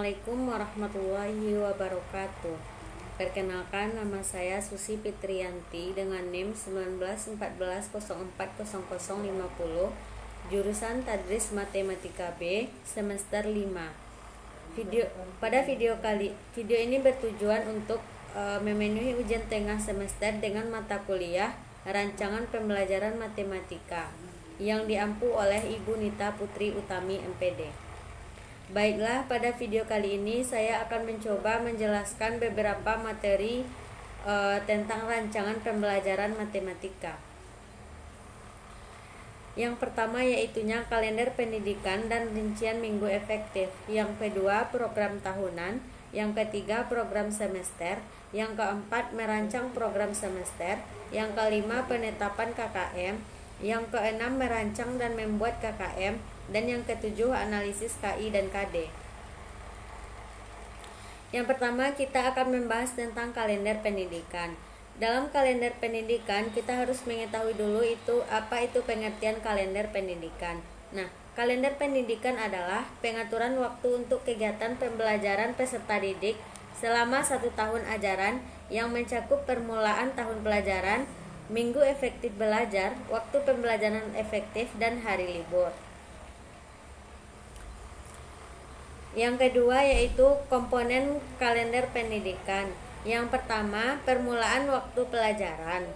Assalamualaikum warahmatullahi wabarakatuh. Perkenalkan, nama saya Susi Fitriyanti dengan NIM 1914040050, jurusan Tadris Matematika B, semester 5. Pada video ini bertujuan untuk memenuhi ujian tengah semester dengan mata kuliah rancangan pembelajaran matematika yang diampu oleh Ibu Nita Putri Utami MPD. Baiklah, pada video kali ini saya akan mencoba menjelaskan beberapa materi tentang rancangan pembelajaran matematika. Yang pertama yaitunya kalender pendidikan dan rincian minggu efektif. Yang kedua program tahunan. Yang ketiga program semester. Yang keempat merancang program semester. Yang kelima penetapan KKM. Yang keenam merancang dan membuat KKM. Dan yang ketujuh analisis KI dan KD. Yang pertama kita akan membahas tentang kalender pendidikan. Dalam kalender pendidikan kita harus mengetahui dulu apa itu pengertian kalender pendidikan. Nah, kalender pendidikan adalah pengaturan waktu untuk kegiatan pembelajaran peserta didik selama 1 tahun ajaran yang mencakup permulaan tahun pelajaran, minggu efektif belajar, waktu pembelajaran efektif, dan hari libur. Yang kedua yaitu komponen kalender pendidikan. Yang pertama, permulaan waktu pelajaran.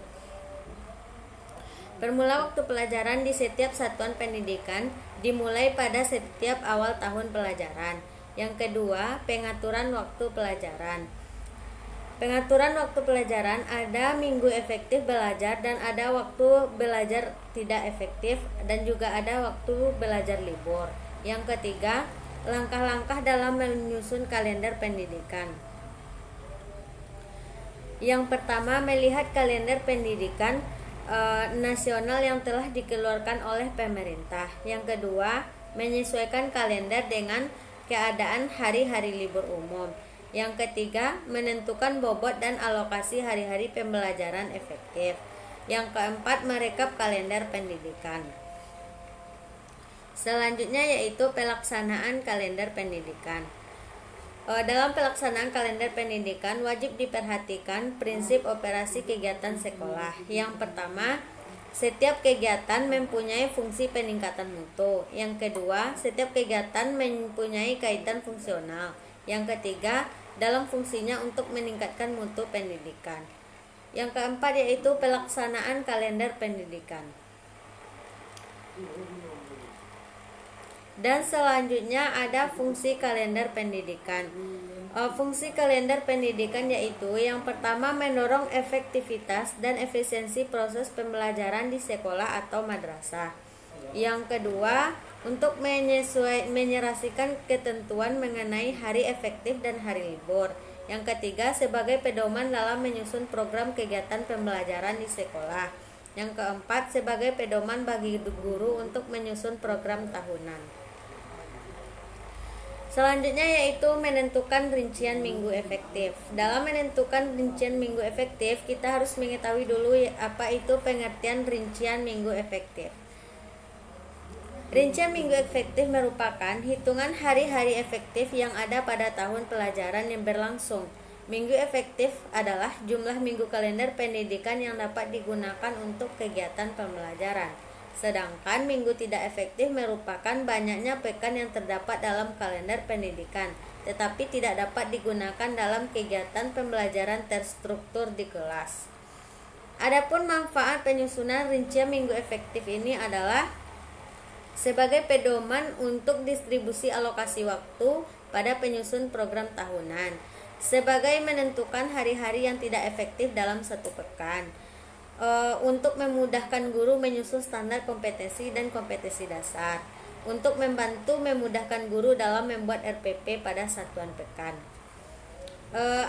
Permulaan waktu pelajaran di setiap satuan pendidikan dimulai pada setiap awal tahun pelajaran. Yang kedua, pengaturan waktu pelajaran. Pengaturan waktu pelajaran ada minggu efektif belajar dan ada waktu belajar tidak efektif dan juga ada waktu belajar libur. Yang ketiga, langkah-langkah dalam menyusun kalender pendidikan. Yang pertama, melihat kalender pendidikan nasional yang telah dikeluarkan oleh pemerintah. Yang kedua, menyesuaikan kalender dengan keadaan hari-hari libur umum. Yang ketiga, menentukan bobot dan alokasi hari-hari pembelajaran efektif. Yang keempat, merekap kalender pendidikan. Selanjutnya yaitu pelaksanaan kalender pendidikan. Dalam pelaksanaan kalender pendidikan wajib diperhatikan prinsip operasi kegiatan sekolah. Yang pertama, setiap kegiatan mempunyai fungsi peningkatan mutu. Yang kedua, setiap kegiatan mempunyai kaitan fungsional. Yang ketiga, dalam fungsinya untuk meningkatkan mutu pendidikan. Yang keempat yaitu pelaksanaan kalender pendidikan. Dan selanjutnya ada fungsi kalender pendidikan. Fungsi kalender pendidikan yaitu yang pertama mendorong efektivitas dan efisiensi proses pembelajaran di sekolah atau madrasah. Yang kedua, untuk menyerasikan ketentuan mengenai hari efektif dan hari libur. Yang ketiga, sebagai pedoman dalam menyusun program kegiatan pembelajaran di sekolah. Yang keempat, sebagai pedoman bagi guru untuk menyusun program tahunan. Selanjutnya yaitu menentukan rincian minggu efektif. Dalam menentukan rincian minggu efektif, kita harus mengetahui dulu apa itu pengertian rincian minggu efektif. Rincian minggu efektif merupakan hitungan hari-hari efektif yang ada pada tahun pelajaran yang berlangsung. Minggu efektif adalah jumlah minggu kalender pendidikan yang dapat digunakan untuk kegiatan pembelajaran. Sedangkan minggu tidak efektif merupakan banyaknya pekan yang terdapat dalam kalender pendidikan, tetapi tidak dapat digunakan dalam kegiatan pembelajaran terstruktur di kelas. Adapun manfaat penyusunan rincian minggu efektif ini adalah sebagai pedoman untuk distribusi alokasi waktu pada penyusun program tahunan, sebagai menentukan hari-hari yang tidak efektif dalam satu pekan, untuk memudahkan guru menyusun standar kompetensi dan kompetensi dasar, untuk memudahkan guru dalam membuat RPP pada satuan pekan.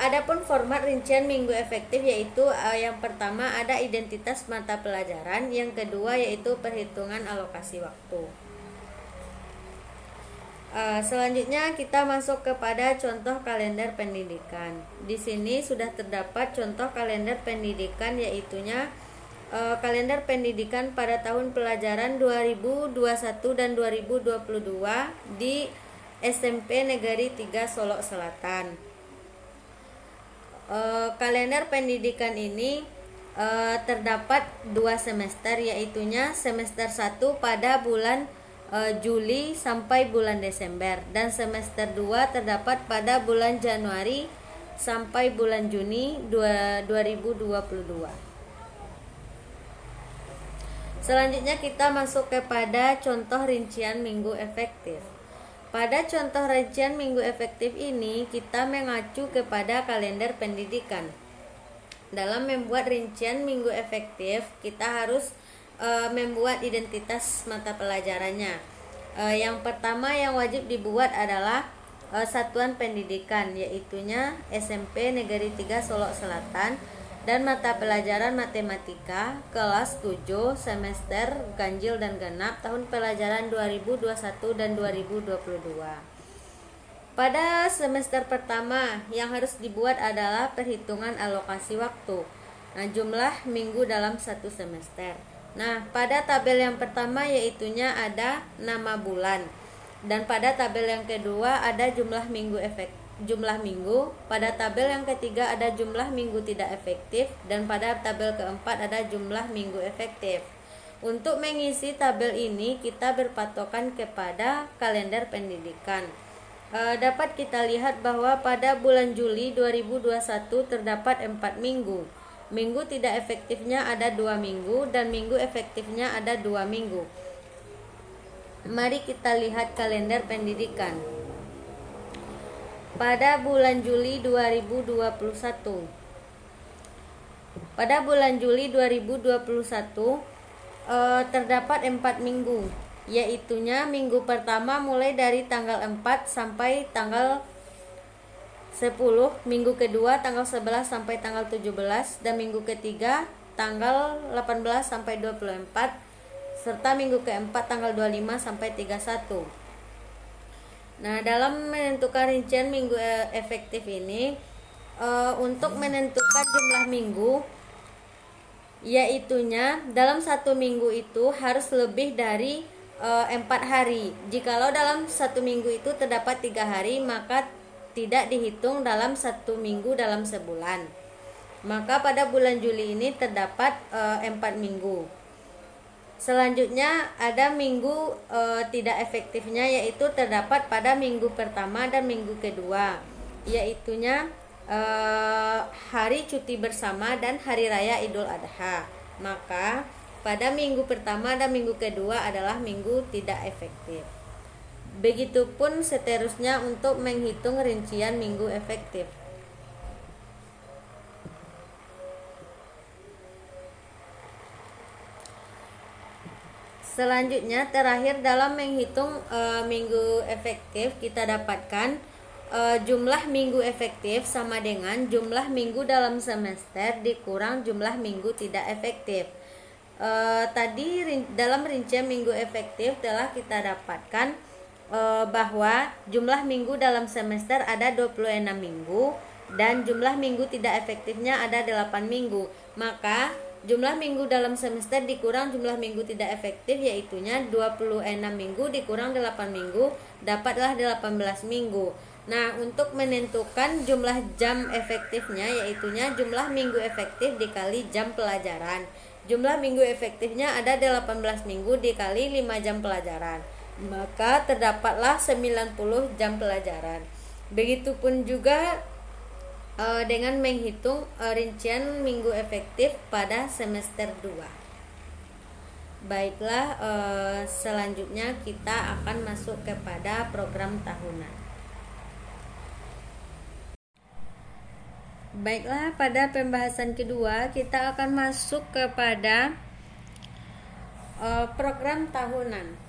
Adapun format rincian minggu efektif yaitu yang pertama ada identitas mata pelajaran, yang kedua yaitu perhitungan alokasi waktu. Selanjutnya kita masuk kepada contoh kalender pendidikan. Di sini sudah terdapat contoh kalender pendidikan yaitunya kalender pendidikan pada tahun pelajaran 2021 dan 2022 di SMP Negeri 3 Solok Selatan. Kalender pendidikan ini terdapat 2 semester, yaitunya semester 1 pada bulan Juli sampai bulan Desember, dan semester 2 terdapat pada bulan Januari sampai bulan Juni 2022. Selanjutnya kita masuk kepada contoh rincian minggu efektif. Pada contoh rincian minggu efektif ini, kita mengacu kepada kalender pendidikan. Dalam membuat rincian minggu efektif, kita harus membuat identitas mata pelajarannya. Yang pertama yang wajib dibuat adalah satuan pendidikan, yaitunya SMP Negeri 3 Solok Selatan, dan mata pelajaran matematika kelas 7 semester ganjil dan genap tahun pelajaran 2021 dan 2022. Pada semester pertama yang harus dibuat adalah perhitungan alokasi waktu. Nah, jumlah minggu dalam satu semester. Nah, pada tabel yang pertama yaitunya ada nama bulan, dan pada tabel yang kedua ada jumlah minggu pada tabel yang ketiga ada jumlah minggu tidak efektif, dan pada tabel keempat ada jumlah minggu efektif. Untuk mengisi tabel ini kita berpatokan kepada kalender pendidikan. Dapat kita lihat bahwa pada bulan Juli 2021 terdapat 4 minggu. Minggu tidak efektifnya ada 2 minggu, dan minggu efektifnya ada 2 minggu. Mari kita lihat kalender pendidikan. Pada bulan Juli 2021. Pada bulan Juli 2021 terdapat 4 minggu, yaitunya minggu pertama mulai dari tanggal 4 sampai tanggal 10, minggu kedua tanggal 11 sampai tanggal 17, dan minggu ketiga tanggal 18 sampai 24, serta minggu keempat tanggal 25 sampai 31. Nah, dalam menentukan rincian minggu efektif ini, untuk menentukan jumlah minggu, yaitunya dalam satu minggu itu harus lebih dari 4 hari. Jikalau dalam satu minggu itu terdapat 3 hari, maka tidak dihitung dalam satu minggu dalam sebulan. Maka pada bulan Juli ini terdapat 4 minggu. Selanjutnya ada minggu tidak efektifnya, yaitu terdapat pada minggu pertama dan minggu kedua, yaitunya hari cuti bersama dan hari raya Idul Adha. Maka pada minggu pertama dan minggu kedua adalah minggu tidak efektif. Begitupun seterusnya untuk menghitung rincian minggu efektif. Selanjutnya, terakhir dalam menghitung minggu efektif, kita dapatkan jumlah minggu efektif sama dengan jumlah minggu dalam semester dikurang jumlah minggu tidak efektif. Tadi dalam rincian minggu efektif telah kita dapatkan bahwa jumlah minggu dalam semester ada 26 minggu dan jumlah minggu tidak efektifnya ada 8 minggu. Maka jumlah minggu dalam semester dikurang jumlah minggu tidak efektif, yaitunya 26 minggu dikurang 8 minggu, dapatlah 18 minggu. Nah, untuk menentukan jumlah jam efektifnya, yaitunya jumlah minggu efektif dikali jam pelajaran. Jumlah minggu efektifnya ada 18 minggu dikali 5 jam pelajaran, maka terdapatlah 90 jam pelajaran. Begitupun juga dengan menghitung rincian minggu efektif pada semester 2. Baiklah, selanjutnya kita akan masuk kepada program tahunan. Baiklah, pada pembahasan kedua kita akan masuk kepada program tahunan.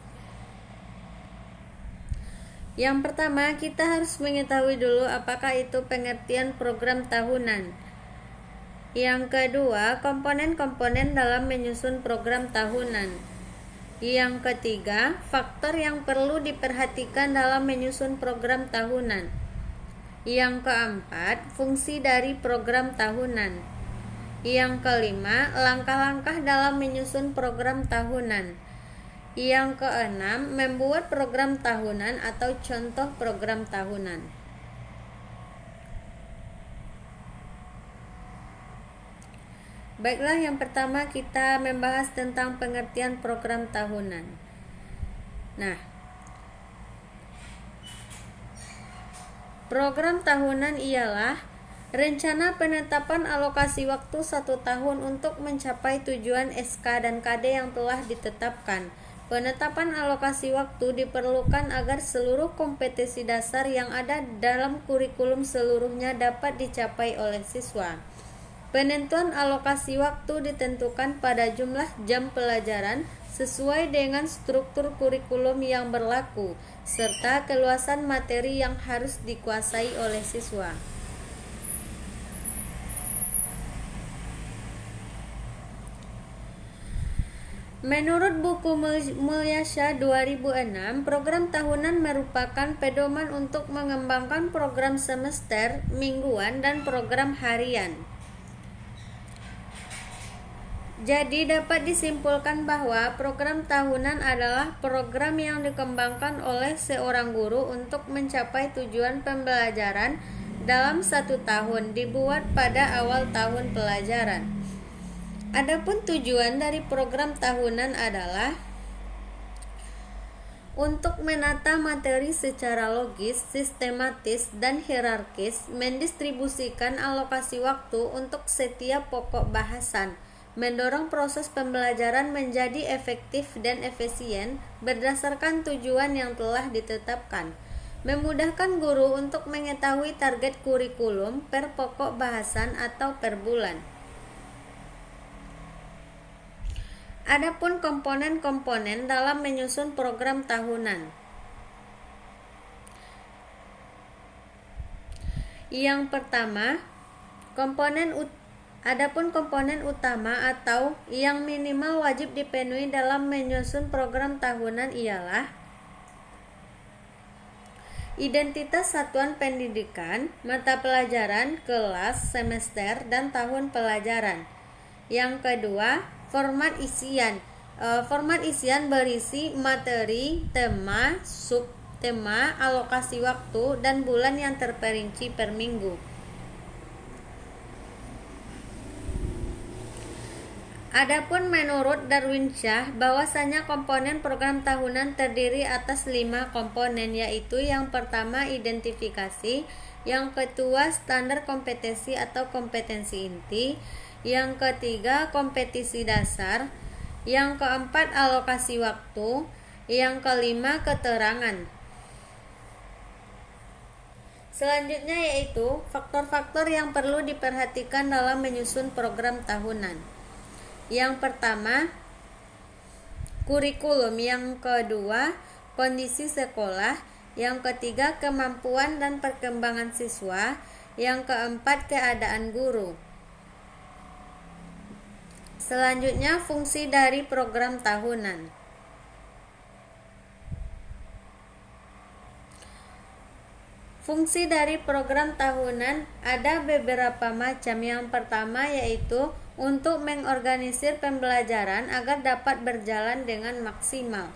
Yang pertama, kita harus mengetahui dulu apakah itu pengertian program tahunan. Yang kedua, komponen-komponen dalam menyusun program tahunan. Yang ketiga, faktor yang perlu diperhatikan dalam menyusun program tahunan. Yang keempat, fungsi dari program tahunan. Yang kelima, langkah-langkah dalam menyusun program tahunan. Yang keenam, membuat program tahunan atau contoh program tahunan. Baiklah, yang pertama kita membahas tentang pengertian program tahunan. Nah, program tahunan ialah rencana penetapan alokasi waktu 1 tahun untuk mencapai tujuan SK dan KD yang telah ditetapkan. Penetapan alokasi waktu diperlukan agar seluruh kompetensi dasar yang ada dalam kurikulum seluruhnya dapat dicapai oleh siswa. Penentuan alokasi waktu ditentukan pada jumlah jam pelajaran sesuai dengan struktur kurikulum yang berlaku, serta keluasan materi yang harus dikuasai oleh siswa. Menurut buku Mulyasha 2006, program tahunan merupakan pedoman untuk mengembangkan program semester, mingguan, dan program harian. Jadi dapat disimpulkan bahwa program tahunan adalah program yang dikembangkan oleh seorang guru untuk mencapai tujuan pembelajaran dalam 1 tahun, dibuat pada awal tahun pelajaran. Adapun tujuan dari program tahunan adalah untuk menata materi secara logis, sistematis, dan hierarkis, mendistribusikan alokasi waktu untuk setiap pokok bahasan, mendorong proses pembelajaran menjadi efektif dan efisien berdasarkan tujuan yang telah ditetapkan, memudahkan guru untuk mengetahui target kurikulum per pokok bahasan atau per bulan. Adapun komponen-komponen dalam menyusun program tahunan. Yang pertama, adapun komponen utama atau yang minimal wajib dipenuhi dalam menyusun program tahunan ialah identitas satuan pendidikan, mata pelajaran, kelas, semester, dan tahun pelajaran. Yang kedua, format isian. Format isian berisi materi, tema, subtema, alokasi waktu, dan bulan yang terperinci per minggu. Adapun menurut Darwinsyah, bahwasanya komponen program tahunan terdiri atas 5 komponen, yaitu yang pertama identifikasi, yang kedua standar kompetensi atau kompetensi inti, yang ketiga kompetisi dasar, yang keempat alokasi waktu, yang kelima keterangan. Selanjutnya yaitu faktor-faktor yang perlu diperhatikan dalam menyusun program tahunan. Yang pertama, kurikulum, yang kedua kondisi sekolah, yang ketiga kemampuan dan perkembangan siswa, yang keempat keadaan guru. Selanjutnya, fungsi dari program tahunan. Fungsi dari program tahunan ada beberapa macam. Yang pertama yaitu untuk mengorganisir pembelajaran agar dapat berjalan dengan maksimal.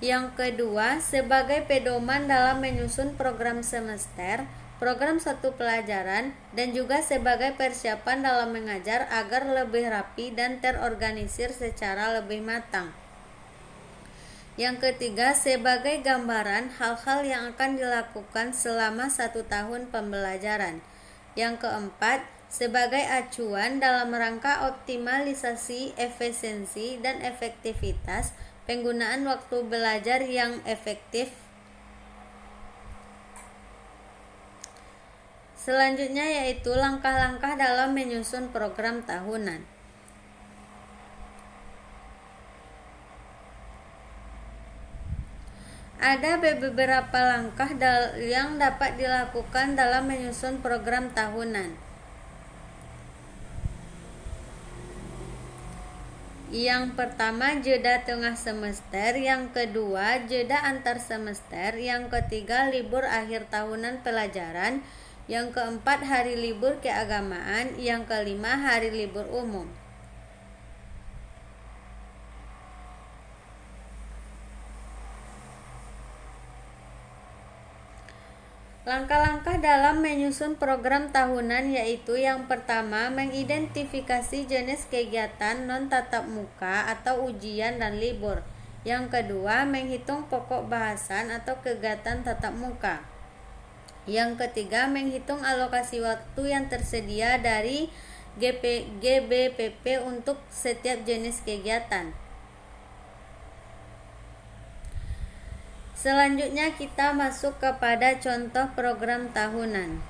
Yang kedua, sebagai pedoman dalam menyusun program semester, program satu pelajaran, dan juga sebagai persiapan dalam mengajar agar lebih rapi dan terorganisir secara lebih matang. Yang ketiga, sebagai gambaran hal-hal yang akan dilakukan selama 1 tahun pembelajaran. Yang keempat, sebagai acuan dalam rangka optimalisasi efisiensi dan efektivitas penggunaan waktu belajar yang efektif. Selanjutnya yaitu langkah-langkah dalam menyusun program tahunan. Ada beberapa langkah yang dapat dilakukan dalam menyusun program tahunan. Yang pertama, jeda tengah semester. Yang kedua, jeda antar semester. Yang ketiga, libur akhir tahunan pelajaran. Yang keempat, hari libur keagamaan. Yang kelima, hari libur umum. Langkah-langkah dalam menyusun program tahunan yaitu yang pertama, mengidentifikasi jenis kegiatan non-tatap muka atau ujian dan libur. Yang kedua, menghitung pokok bahasan atau kegiatan tatap muka. Yang ketiga, menghitung alokasi waktu yang tersedia dari GBPP untuk setiap jenis kegiatan. Selanjutnya kita masuk kepada contoh program tahunan.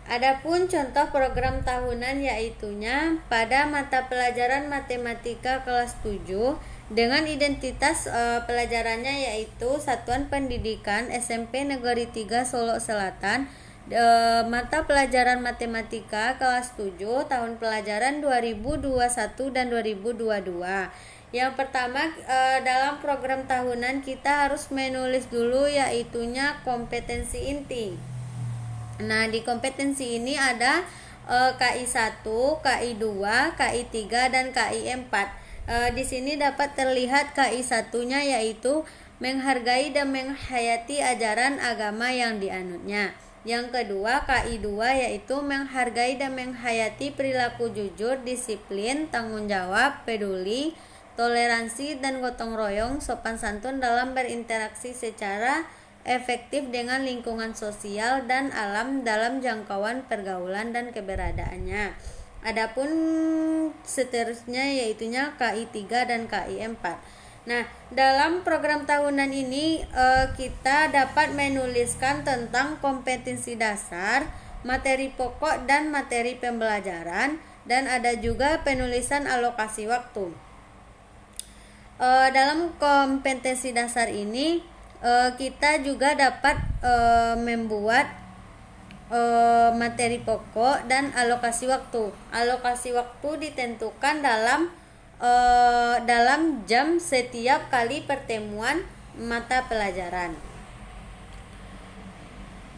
Adapun contoh program tahunan yaitunya pada mata pelajaran matematika kelas 7 dengan identitas pelajarannya yaitu Satuan Pendidikan SMP Negeri 3 Solo Selatan, mata pelajaran matematika kelas 7 tahun pelajaran 2021 dan 2022. Yang pertama, dalam program tahunan kita harus menulis dulu yaitunya kompetensi inti. Nah, di kompetensi ini ada KI 1, KI 2, KI 3 dan KI 4. Di sini dapat terlihat KI 1-nya yaitu menghargai dan menghayati ajaran agama yang dianutnya. Yang kedua, KI 2 yaitu menghargai dan menghayati perilaku jujur, disiplin, tanggung jawab, peduli, toleransi dan gotong royong, sopan santun dalam berinteraksi secara efektif dengan lingkungan sosial dan alam dalam jangkauan pergaulan dan keberadaannya. Adapun seterusnya yaitunya KI 3 dan KI 4. Nah, dalam program tahunan ini kita dapat menuliskan tentang kompetensi dasar, materi pokok dan materi pembelajaran, dan ada juga penulisan alokasi waktu. Dalam kompetensi dasar ini kita juga dapat membuat materi pokok dan alokasi waktu. Alokasi waktu ditentukan dalam jam setiap kali pertemuan mata pelajaran.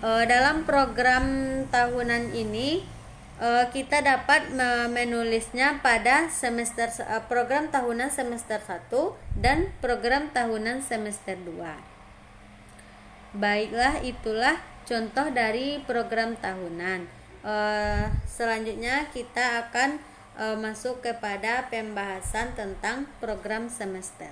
Dalam program tahunan ini kita dapat menulisnya pada program tahunan semester 1 dan program tahunan semester 2. Baiklah, itulah contoh dari program tahunan. Selanjutnya kita akan masuk kepada pembahasan tentang program semester.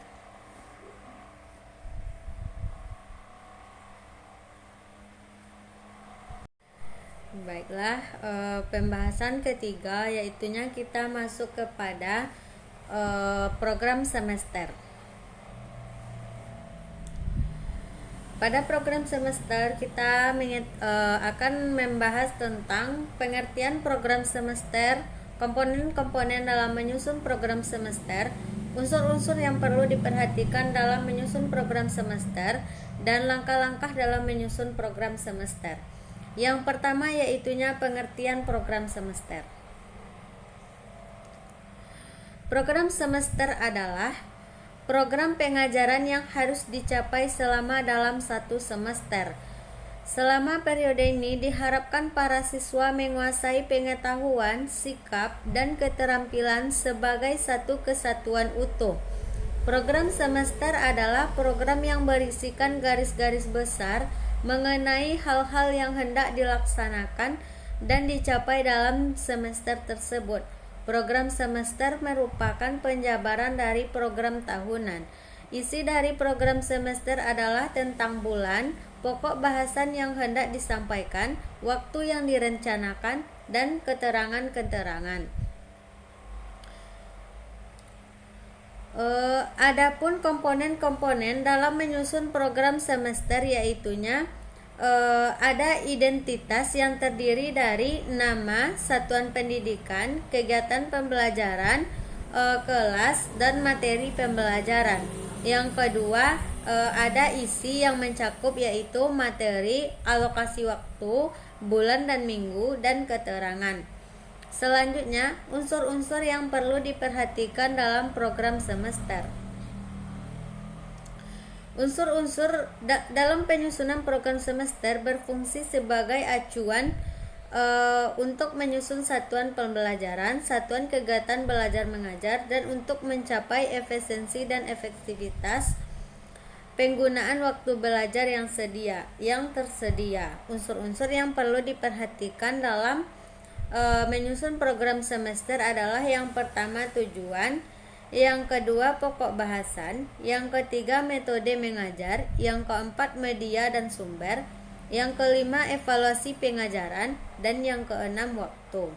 Baiklah, pembahasan ketiga yaitunya kita masuk kepada program semester. Pada program semester kita akan membahas tentang pengertian program semester, komponen-komponen dalam menyusun program semester, unsur-unsur yang perlu diperhatikan dalam menyusun program semester, dan langkah-langkah dalam menyusun program semester. Yang pertama yaitunya pengertian program semester. Program semester adalah program pengajaran yang harus dicapai selama dalam satu semester. Selama periode ini diharapkan para siswa menguasai pengetahuan, sikap, dan keterampilan sebagai satu kesatuan utuh. Program semester adalah program yang berisikan garis-garis besar mengenai hal-hal yang hendak dilaksanakan dan dicapai dalam semester tersebut. Program semester merupakan penjabaran dari program tahunan. Isi dari program semester adalah tentang bulan, pokok bahasan yang hendak disampaikan, waktu yang direncanakan, dan keterangan-keterangan. Adapun komponen-komponen dalam menyusun program semester yaitunya ada identitas yang terdiri dari nama, satuan pendidikan, kegiatan pembelajaran, kelas, dan materi pembelajaran. Yang kedua ada isi yang mencakup yaitu materi, alokasi waktu, bulan dan minggu, dan keterangan. Selanjutnya, unsur-unsur yang perlu diperhatikan dalam program semester. Unsur-unsur dalam penyusunan program semester berfungsi sebagai acuan untuk menyusun satuan pembelajaran, satuan kegiatan belajar mengajar, dan untuk mencapai efisiensi dan efektivitas Penggunaan waktu belajar yang tersedia. Unsur-unsur yang perlu diperhatikan dalam menyusun program semester adalah yang pertama tujuan, yang kedua pokok bahasan, yang ketiga metode mengajar, yang keempat media dan sumber, yang kelima evaluasi pengajaran, dan yang keenam waktu.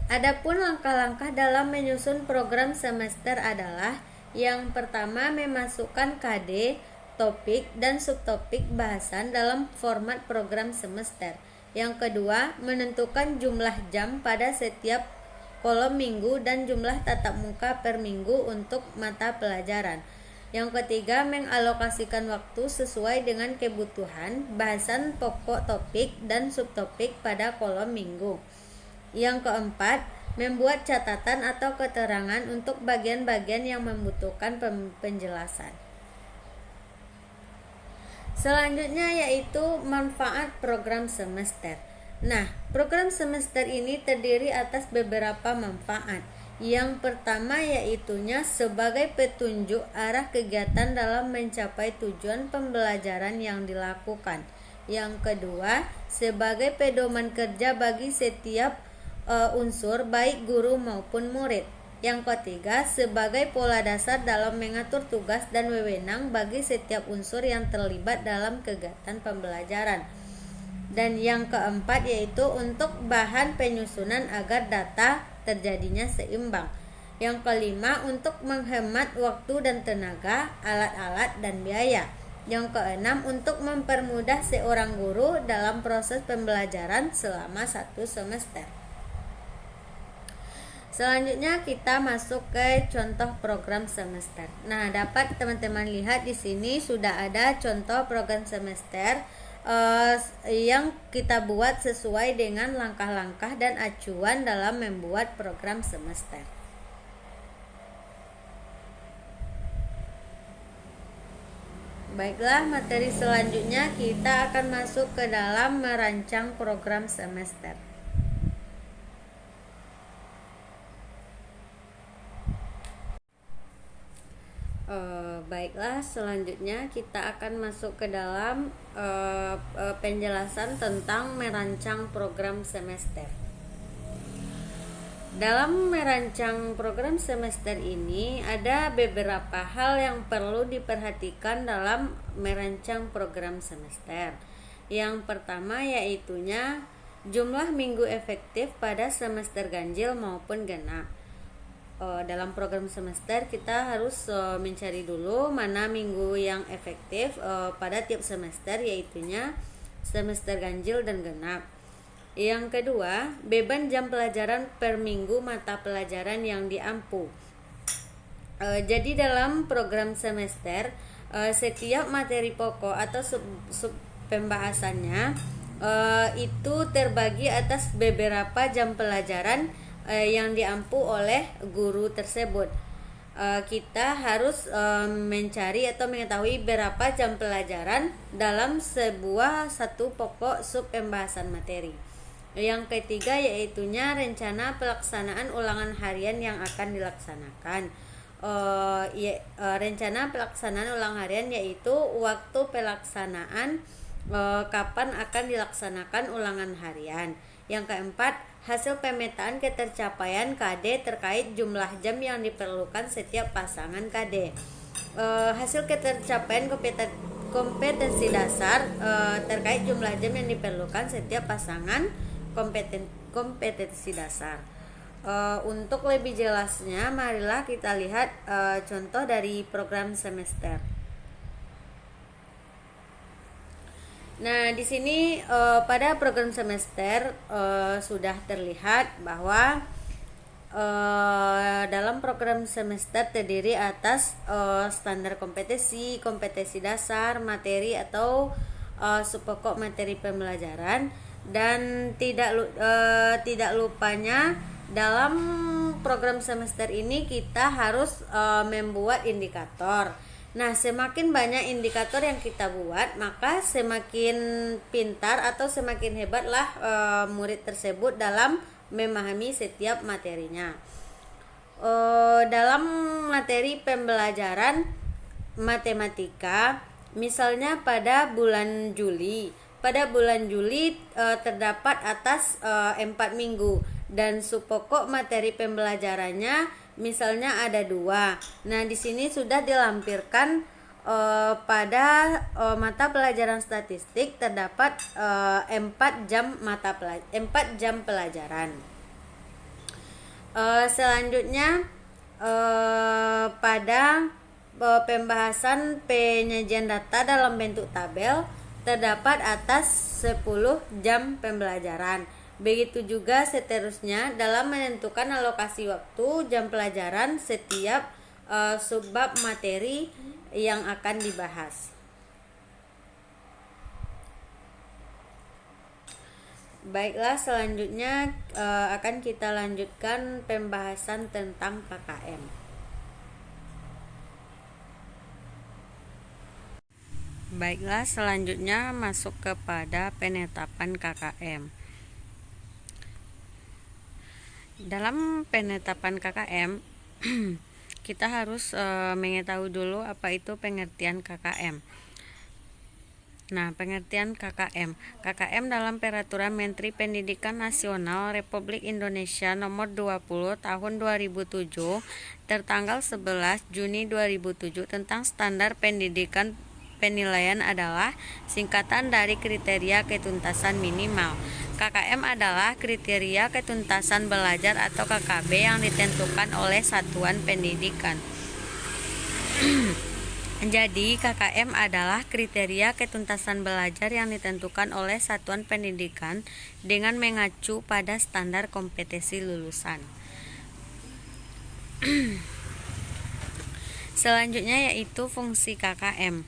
Adapun langkah-langkah dalam menyusun program semester adalah yang pertama memasukkan KD, topik, dan subtopik bahasan dalam format program semester. Yang kedua, menentukan jumlah jam pada setiap kolom minggu dan jumlah tatap muka per minggu untuk mata pelajaran. Yang ketiga, mengalokasikan waktu sesuai dengan kebutuhan bahasan pokok topik dan subtopik pada kolom minggu. Yang keempat, membuat catatan atau keterangan untuk bagian-bagian yang membutuhkan penjelasan. Selanjutnya yaitu manfaat program semester. Nah, program semester ini terdiri atas beberapa manfaat. Yang pertama yaitunya sebagai petunjuk arah kegiatan dalam mencapai tujuan pembelajaran yang dilakukan. Yang kedua, sebagai pedoman kerja bagi setiap unsur baik guru maupun murid. Yang ketiga, sebagai pola dasar dalam mengatur tugas dan wewenang bagi setiap unsur yang terlibat dalam kegiatan pembelajaran. Dan yang keempat yaitu untuk bahan penyusunan agar data terjadinya seimbang. Yang kelima, untuk menghemat waktu dan tenaga, alat-alat dan biaya. Yang keenam, untuk mempermudah seorang guru dalam proses pembelajaran selama 1 semester. Selanjutnya kita masuk ke contoh program semester. Nah, dapat teman-teman lihat di sini sudah ada contoh program semester yang kita buat sesuai dengan langkah-langkah dan acuan dalam membuat program semester. Baiklah, materi selanjutnya kita akan masuk ke dalam merancang program semester. Baiklah, selanjutnya kita akan masuk ke dalam penjelasan tentang merancang program semester. Dalam merancang program semester ini ada beberapa hal yang perlu diperhatikan dalam merancang program semester. Yang pertama yaitunya jumlah minggu efektif pada semester ganjil maupun genap. Dalam program semester kita harus mencari dulu mana minggu yang efektif pada tiap semester, yaitunya semester ganjil dan genap. Yang kedua, beban jam pelajaran per minggu mata pelajaran yang diampu. Jadi dalam program semester setiap materi pokok atau sub pembahasannya itu terbagi atas beberapa jam pelajaran yang diampu oleh guru tersebut. Kita harus mencari atau mengetahui berapa jam pelajaran dalam satu pokok sub pembahasan materi. Yang ketiga yaitunya rencana pelaksanaan ulangan harian yang akan dilaksanakan. Rencana pelaksanaan ulangan harian yaitu waktu pelaksanaan, kapan akan dilaksanakan ulangan harian. Yang keempat, hasil pemetaan ketercapaian KD terkait jumlah jam yang diperlukan setiap pasangan KD. Hasil ketercapaian kompetensi dasar terkait jumlah jam yang diperlukan setiap pasangan kompetensi dasar. Untuk lebih jelasnya, marilah kita lihat contoh dari program semester. Nah, di sini pada program semester sudah terlihat bahwa dalam program semester terdiri atas standar kompetensi dasar, materi atau subpokok materi pembelajaran, dan tidak lupanya dalam program semester ini kita harus membuat indikator. Nah, semakin banyak indikator yang kita buat, maka semakin pintar atau semakin hebatlah murid tersebut dalam memahami setiap materinya. Dalam materi pembelajaran matematika, misalnya pada bulan Juli. Pada bulan Juli terdapat atas 4 minggu dan subpokok materi pembelajarannya misalnya ada 2. Nah, di sini sudah dilampirkan pada mata pelajaran statistik terdapat 4 jam pelajaran. Selanjutnya pada pembahasan penyajian data dalam bentuk tabel terdapat atas 10 jam pembelajaran. Begitu juga seterusnya dalam menentukan alokasi waktu jam pelajaran setiap subbab materi yang akan dibahas. Baiklah, selanjutnya akan kita lanjutkan pembahasan tentang KKM. Baiklah, selanjutnya masuk kepada penetapan KKM. Dalam penetapan KKM, kita harus mengetahui dulu apa itu pengertian KKM. Nah, pengertian KKM. KKM dalam Peraturan Menteri Pendidikan Nasional Republik Indonesia Nomor 20 Tahun 2007 tertanggal 11 Juni 2007 tentang standar pendidikan penilaian adalah singkatan dari kriteria ketuntasan minimal. KKM adalah kriteria ketuntasan belajar atau KKB yang ditentukan oleh satuan pendidikan. Jadi, KKM adalah kriteria ketuntasan belajar yang ditentukan oleh satuan pendidikan dengan mengacu pada standar kompetensi lulusan. Selanjutnya yaitu fungsi KKM.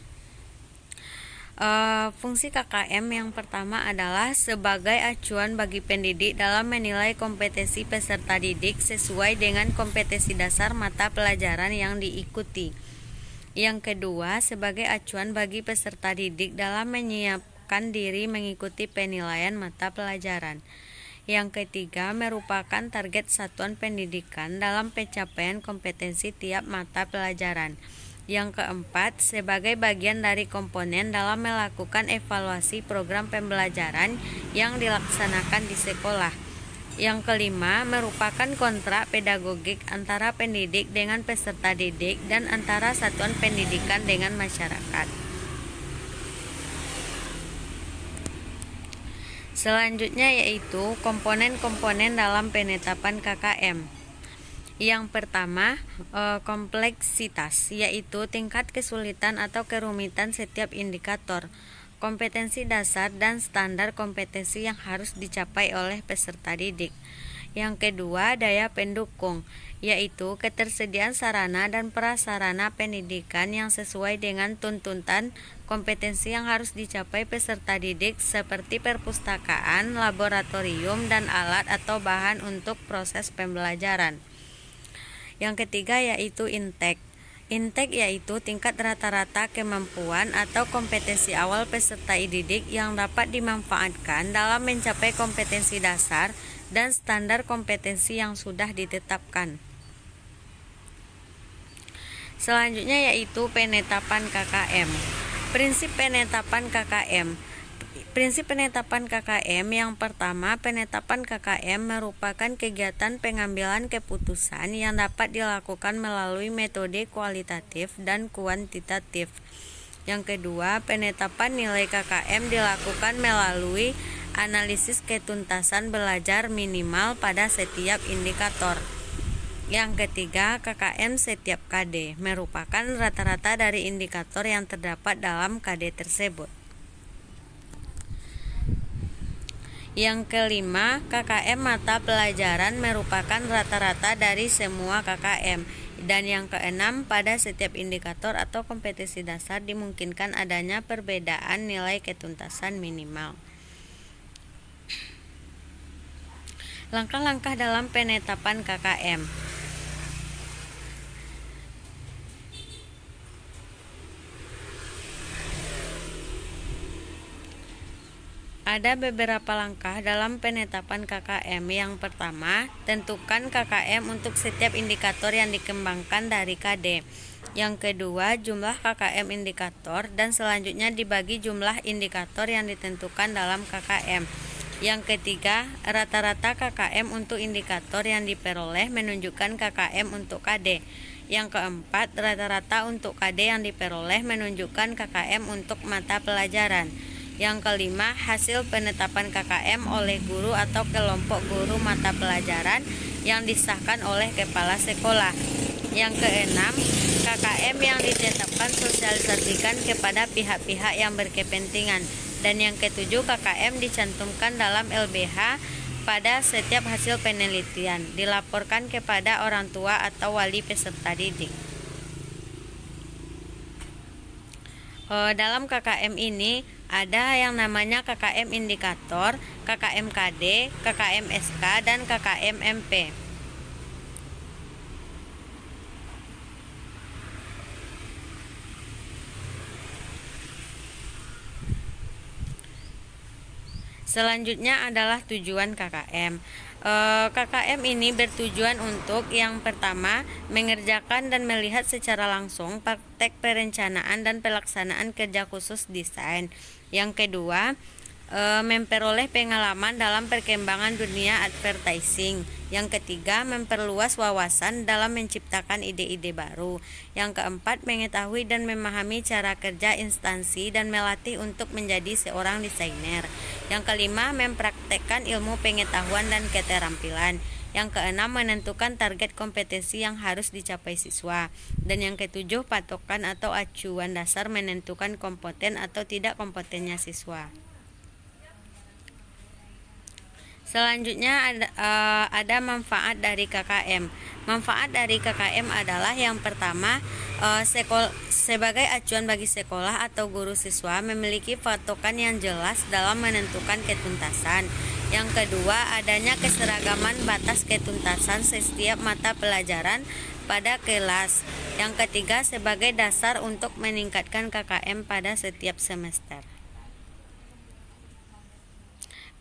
Fungsi KKM yang pertama adalah sebagai acuan bagi pendidik dalam menilai kompetensi peserta didik sesuai dengan kompetensi dasar mata pelajaran yang diikuti. Yang kedua, sebagai acuan bagi peserta didik dalam menyiapkan diri mengikuti penilaian mata pelajaran. Yang ketiga, merupakan target satuan pendidikan dalam pencapaian kompetensi tiap mata pelajaran. Yang keempat, sebagai bagian dari komponen dalam melakukan evaluasi program pembelajaran yang dilaksanakan di sekolah. Yang kelima, merupakan kontrak pedagogik antara pendidik dengan peserta didik dan antara satuan pendidikan dengan masyarakat. Selanjutnya yaitu komponen-komponen dalam penetapan KKM. Yang pertama, kompleksitas, yaitu tingkat kesulitan atau kerumitan setiap indikator, kompetensi dasar dan standar kompetensi yang harus dicapai oleh peserta didik. Yang kedua, daya pendukung, yaitu ketersediaan sarana dan prasarana pendidikan yang sesuai dengan tuntutan kompetensi yang harus dicapai peserta didik seperti perpustakaan, laboratorium, dan alat atau bahan untuk proses pembelajaran. Yang ketiga yaitu intek. Intek yaitu tingkat rata-rata kemampuan atau kompetensi awal peserta didik yang dapat dimanfaatkan dalam mencapai kompetensi dasar dan standar kompetensi yang sudah ditetapkan. Selanjutnya yaitu penetapan KKM. Prinsip penetapan KKM. Prinsip penetapan KKM yang pertama, penetapan KKM merupakan kegiatan pengambilan keputusan yang dapat dilakukan melalui metode kualitatif dan kuantitatif. Yang kedua, penetapan nilai KKM dilakukan melalui analisis ketuntasan belajar minimal pada setiap indikator. Yang ketiga, KKM setiap KD merupakan rata-rata dari indikator yang terdapat dalam KD tersebut. Yang kelima, KKM mata pelajaran merupakan rata-rata dari semua KKM. Dan yang keenam, pada setiap indikator atau kompetensi dasar dimungkinkan adanya perbedaan nilai ketuntasan minimal. Langkah-langkah dalam penetapan KKM. Ada beberapa langkah dalam penetapan KKM. Yang pertama, tentukan KKM untuk setiap indikator yang dikembangkan dari KD. Yang kedua, jumlah KKM indikator dan selanjutnya dibagi jumlah indikator yang ditentukan dalam KKM. Yang ketiga, rata-rata KKM untuk indikator yang diperoleh menunjukkan KKM untuk KD. Yang keempat, rata-rata untuk KD yang diperoleh menunjukkan KKM untuk mata pelajaran. Yang kelima, hasil penetapan KKM oleh guru atau kelompok guru mata pelajaran yang disahkan oleh kepala sekolah. Yang keenam, KKM yang ditetapkan sosialisasikan kepada pihak-pihak yang berkepentingan. Dan yang ketujuh, KKM dicantumkan dalam LBH pada setiap hasil penelitian, dilaporkan kepada orang tua atau wali peserta didik. Dalam KKM ini ada yang namanya KKM indikator, KKM KD, KKM SK, dan KKM MP. Selanjutnya adalah tujuan KKM. KKM ini bertujuan untuk yang pertama, mengerjakan dan melihat secara langsung praktek perencanaan dan pelaksanaan kerja khusus desain. Yang kedua, memperoleh pengalaman dalam perkembangan dunia advertising. Yang ketiga, memperluas wawasan dalam menciptakan ide-ide baru. Yang keempat, mengetahui dan memahami cara kerja instansi dan melatih untuk menjadi seorang desainer. Yang kelima, mempraktekkan ilmu pengetahuan dan keterampilan. Yang keenam, menentukan target kompetensi yang harus dicapai siswa. Dan yang ketujuh, patokan atau acuan dasar menentukan kompeten atau tidak kompetennya siswa. Selanjutnya ada manfaat dari KKM. Manfaat dari KKM adalah yang pertama, sebagai acuan bagi sekolah atau guru siswa memiliki patokan yang jelas dalam menentukan ketuntasan. Yang kedua, adanya keseragaman batas ketuntasan setiap mata pelajaran pada kelas. Yang ketiga, sebagai dasar untuk meningkatkan KKM pada setiap semester.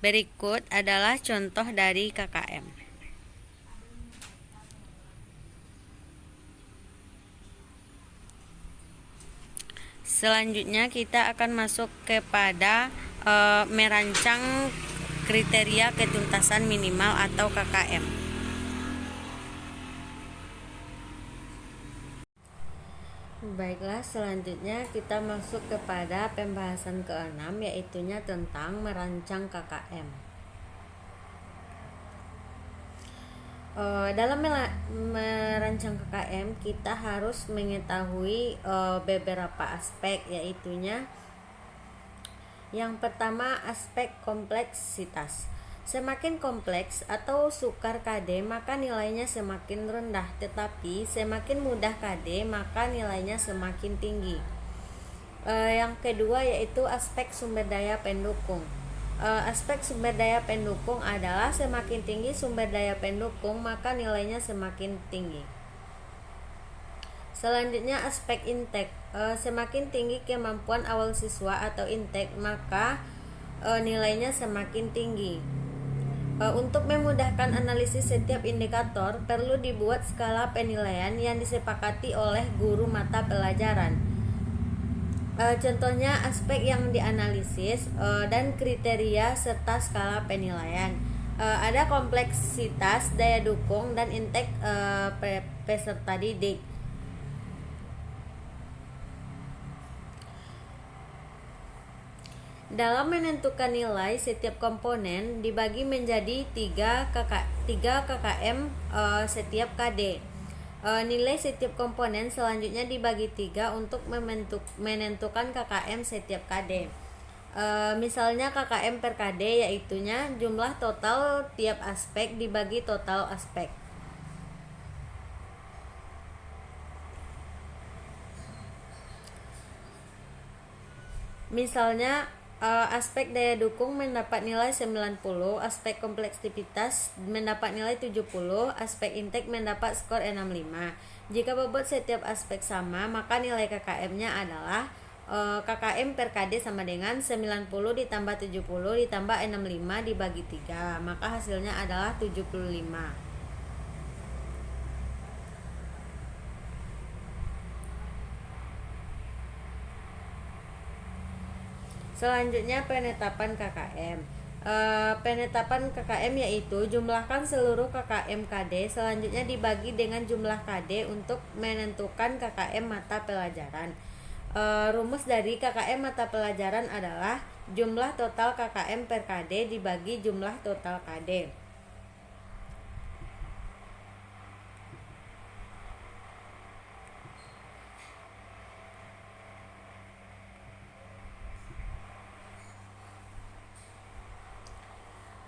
Berikut adalah contoh dari KKM. Selanjutnya kita akan masuk kepada merancang kriteria ketuntasan minimal atau KKM. Baiklah, selanjutnya kita masuk kepada pembahasan ke-6, yaitunya tentang merancang KKM. Dalam merancang KKM kita harus mengetahui beberapa aspek, yaitunya yang pertama, aspek kompleksitas. Semakin kompleks atau sukar KD, maka nilainya semakin rendah, tetapi semakin mudah KD, maka nilainya semakin tinggi. Yang kedua yaitu aspek sumber daya pendukung. Aspek sumber daya pendukung adalah semakin tinggi sumber daya pendukung, maka nilainya semakin tinggi. Selanjutnya aspek intake. Semakin tinggi kemampuan awal siswa atau intake, maka nilainya semakin tinggi. Untuk memudahkan analisis setiap indikator, perlu dibuat skala penilaian yang disepakati oleh guru mata pelajaran. Contohnya aspek yang dianalisis dan kriteria serta skala penilaian. Ada kompleksitas, daya dukung, dan intake peserta didik. Dalam menentukan nilai, setiap komponen dibagi menjadi 3 KKM setiap KD. Nilai setiap komponen selanjutnya dibagi 3 untuk menentukan KKM setiap KD. Misalnya KKM per KD, yaitunya jumlah total tiap aspek dibagi total aspek. Misalnya aspek daya dukung mendapat nilai 90, aspek kompleksitas mendapat nilai 70, aspek intake mendapat skor 65. Jika bobot setiap aspek sama, maka nilai KKM-nya adalah KKM per KD sama dengan 90 ditambah 70 ditambah 65 dibagi 3, maka hasilnya adalah 75. Selanjutnya penetapan KKM. Penetapan KKM yaitu jumlahkan seluruh KKM KD selanjutnya dibagi dengan jumlah KD untuk menentukan KKM mata pelajaran. Rumus dari KKM mata pelajaran adalah jumlah total KKM per KD dibagi jumlah total KD.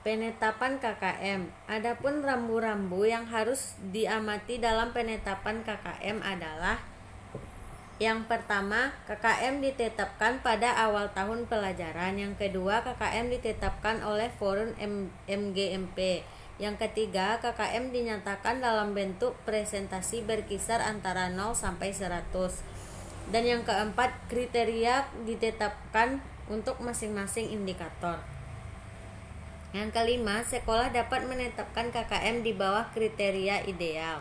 Penetapan KKM. Adapun rambu-rambu yang harus diamati dalam penetapan KKM adalah: yang pertama, KKM ditetapkan pada awal tahun pelajaran. Yang kedua, KKM ditetapkan oleh Forum MGMP. Yang ketiga, KKM dinyatakan dalam bentuk presentasi berkisar antara 0 sampai 100. Dan yang keempat, kriteria ditetapkan untuk masing-masing indikator. Yang kelima, sekolah dapat menetapkan KKM di bawah kriteria ideal.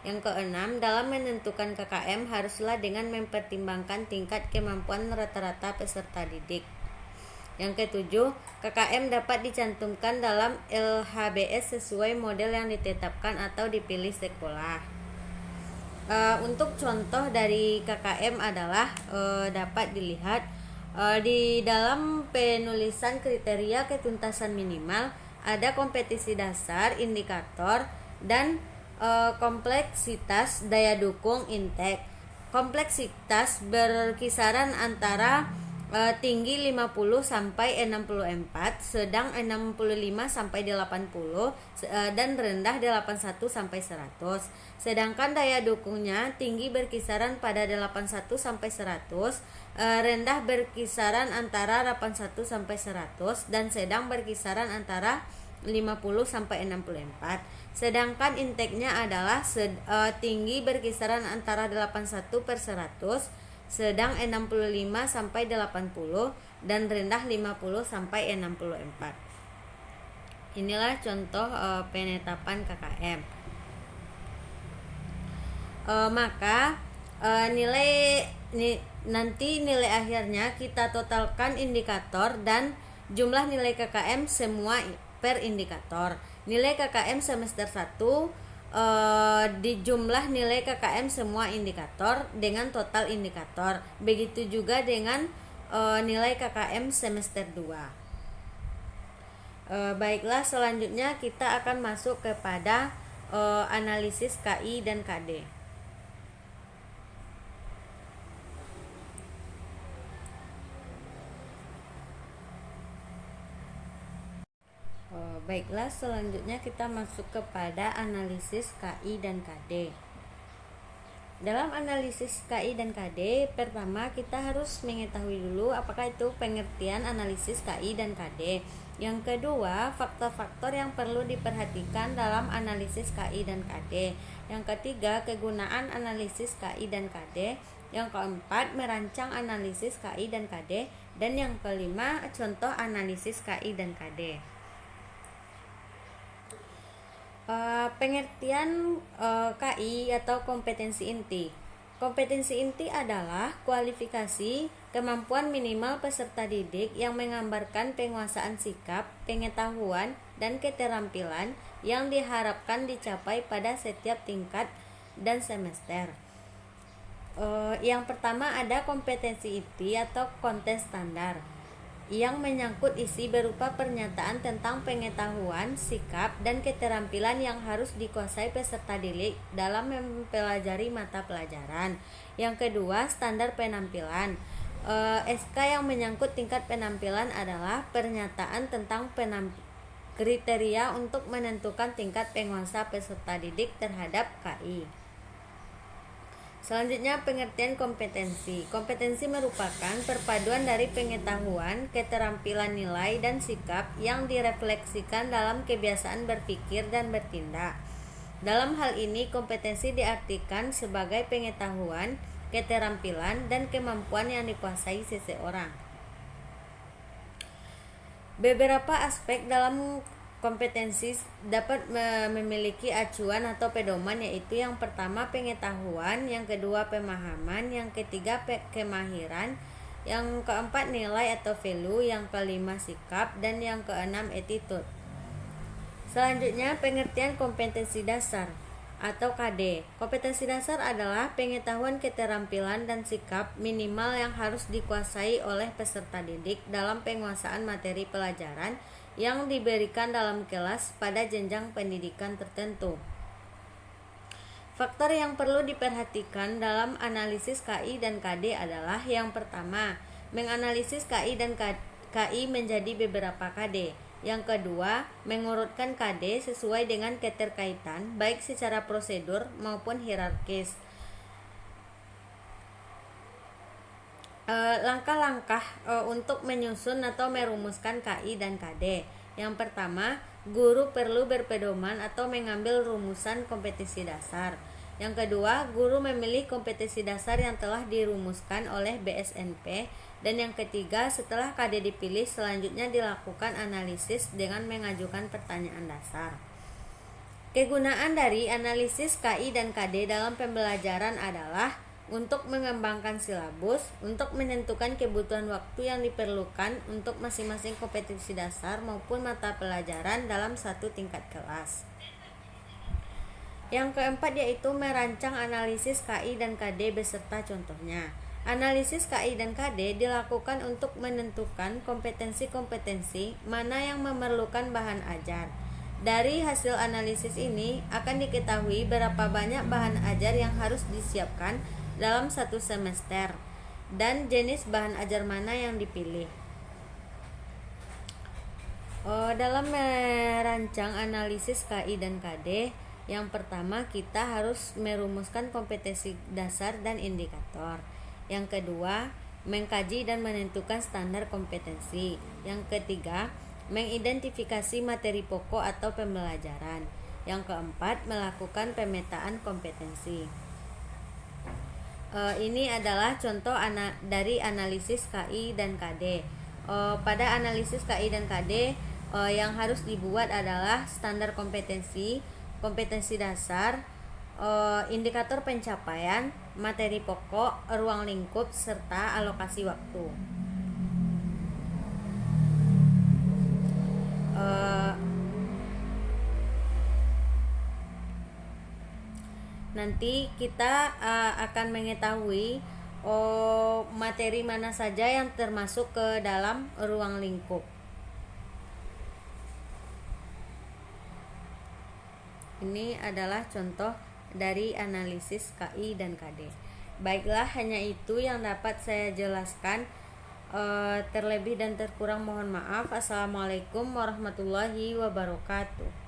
Yang keenam, dalam menentukan KKM haruslah dengan mempertimbangkan tingkat kemampuan rata-rata peserta didik. Yang ketujuh, KKM dapat dicantumkan dalam LHBS sesuai model yang ditetapkan atau dipilih sekolah. Untuk contoh dari KKM adalah dapat dilihat di dalam penulisan kriteria ketuntasan minimal ada kompetisi dasar, indikator, dan kompleksitas daya dukung intek. Kompleksitas berkisaran antara tinggi 50 sampai 64, sedang 65 sampai 80, dan rendah 81 sampai 100. Sedangkan daya dukungnya tinggi berkisaran pada 81 sampai 100, rendah berkisaran antara 81 sampai 100, dan sedang berkisaran antara 50 sampai 64. Sedangkan inteknya adalah tinggi berkisaran antara 81 per 100, sedang 65 sampai 80, dan rendah 50 sampai 64. Inilah contoh penetapan KKM. Maka nanti nilai akhirnya kita totalkan indikator dan jumlah nilai KKM semua per indikator. Nilai KKM semester 1 di jumlah nilai KKM semua indikator dengan total indikator. Begitu juga dengan nilai KKM semester 2. Baiklah, selanjutnya kita akan masuk kepada analisis KI dan KD. Baiklah, selanjutnya kita masuk kepada analisis KI dan KD. Dalam analisis KI dan KD, pertama kita harus mengetahui dulu apakah itu pengertian analisis KI dan KD. Yang kedua, faktor-faktor yang perlu diperhatikan dalam analisis KI dan KD. Yang ketiga, kegunaan analisis KI dan KD. Yang keempat, merancang analisis KI dan KD. Dan yang kelima, contoh analisis KI dan KD. Pengertian KI atau kompetensi inti. Kompetensi inti adalah kualifikasi kemampuan minimal peserta didik yang menggambarkan penguasaan sikap, pengetahuan, dan keterampilan yang diharapkan dicapai pada setiap tingkat dan semester. Yang pertama ada kompetensi inti atau konten standar yang menyangkut isi berupa pernyataan tentang pengetahuan, sikap, dan keterampilan yang harus dikuasai peserta didik dalam mempelajari mata pelajaran. Yang kedua, standar penampilan. SK yang menyangkut tingkat penampilan adalah pernyataan tentang kriteria untuk menentukan tingkat penguasa peserta didik terhadap KI. Selanjutnya, pengertian kompetensi. Kompetensi merupakan perpaduan dari pengetahuan, keterampilan nilai, dan sikap yang direfleksikan dalam kebiasaan berpikir dan bertindak. Dalam hal ini, kompetensi diartikan sebagai pengetahuan keterampilan, dan kemampuan yang dikuasai seseorang. Beberapa aspek dalam kompetensi dapat memiliki acuan atau pedoman, yaitu yang pertama pengetahuan, yang kedua pemahaman, yang ketiga kemahiran, yang keempat nilai atau value, yang kelima sikap, dan yang keenam attitude. Selanjutnya pengertian kompetensi dasar atau KD. Kompetensi dasar adalah pengetahuan, keterampilan, dan sikap minimal yang harus dikuasai oleh peserta didik dalam penguasaan materi pelajaran yang diberikan dalam kelas pada jenjang pendidikan tertentu. Faktor yang perlu diperhatikan dalam analisis KI dan KD adalah yang pertama, menganalisis KI dan KI menjadi beberapa KD. Yang kedua, mengurutkan KD sesuai dengan keterkaitan baik secara prosedur maupun hierarkis. Langkah-langkah untuk menyusun atau merumuskan KI dan KD. Yang pertama, guru perlu berpedoman atau mengambil rumusan kompetensi dasar. Yang kedua, guru memilih kompetensi dasar yang telah dirumuskan oleh BSNP. Dan yang ketiga, setelah KD dipilih, selanjutnya dilakukan analisis dengan mengajukan pertanyaan dasar. Kegunaan dari analisis KI dan KD dalam pembelajaran adalah untuk mengembangkan silabus, untuk menentukan kebutuhan waktu yang diperlukan untuk masing-masing kompetensi dasar maupun mata pelajaran dalam satu tingkat kelas. Yang keempat yaitu merancang analisis KI dan KD beserta contohnya. Analisis KI dan KD dilakukan untuk menentukan kompetensi-kompetensi mana yang memerlukan bahan ajar. Dari hasil analisis ini akan diketahui berapa banyak bahan ajar yang harus disiapkan dalam satu semester dan jenis bahan ajar mana yang dipilih. Dalam merancang analisis KI dan KD, yang pertama kita harus merumuskan kompetensi dasar dan indikator. Yang kedua, mengkaji dan menentukan standar kompetensi. Yang ketiga, mengidentifikasi materi pokok atau pembelajaran. Yang keempat, melakukan pemetaan kompetensi. Ini adalah contoh dari analisis KI dan KD. Pada analisis KI dan KD, yang harus dibuat adalah standar kompetensi, kompetensi dasar, indikator pencapaian, materi pokok, ruang lingkup, serta alokasi waktu. Nanti kita akan mengetahui materi mana saja yang termasuk ke dalam ruang lingkup. Ini adalah contoh dari analisis KI dan KD. Baiklah, hanya itu yang dapat saya jelaskan. Terlebih dan terkurang mohon maaf. Assalamualaikum warahmatullahi wabarakatuh.